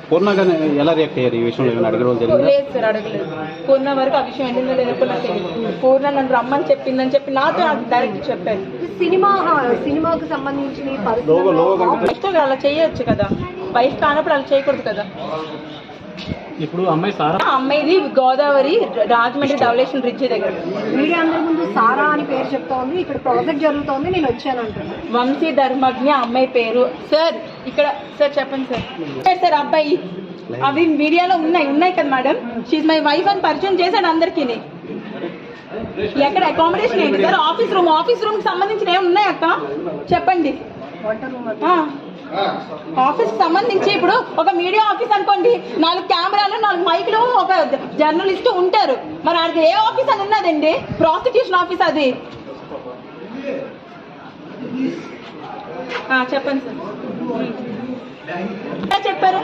పూర్ణ గారు ఎలా రియాక్ట్ అయ్యారు ఈ విషయంలో? ఏమైనా అడిగే రోజు జరిగిందా? లేదు సార్, అడగలేదు. పూర్ణ వరకు ఆ విషయం ఏంటో లేదో నాకు తెలియదు. పూర్ణ నన్ను రమ్మని చెప్పిందని చెప్పి నాతో డైరెక్ట్ చెప్పారు. సినిమాకు సంబంధించిన అలా చేయొచ్చు కదా, వైఫ్ కానప్పుడు అలా చేయకూడదు కదా. ఇప్పుడు అమ్మాయి సారా, అమ్మాయిది గోదావరి రాజమండ్రి ధవళేశ్వరం బ్రిడ్జ్ దగ్గర. మీడియా అందరి ముందు సారా అని పేరు చెప్తోంది, ఇక్కడ ప్రాజెక్ట్ జరుగుతోంది, నేను వచ్చాను అంటున్నాను. వంశీ ధర్మజ్ఞ అమ్మాయి పేరు సార్. ఇక్కడ సార్ చెప్పండి సార్. సార్ అబ్బాయి అవి మీడియాలో ఉన్నాయి కదా మేడం. షీజ్ మై వైఫ్ అని పరిచయం చేశాడు అందరికీ. ఎక్కడ అకామిడేషన్ ఏంటి సార్? ఆఫీస్ రూమ్ కి సంబంధించిన ఏమి ఉన్నాయి అక్క చెప్పండి. ఆఫీస్ సంబంధించి ఇప్పుడు ఒక మీడియా ఆఫీస్ అనుకోండి, 4 కెమెరాలు 4 మైకులు, ఒక జర్నలిస్ట్ ఉంటారు. మరి అది ఏ ఆఫీస్ అని ఉన్నదండి? ప్రాసిక్యూషన్ ఆఫీస్ అది. చెప్పండి సార్. చెప్పారు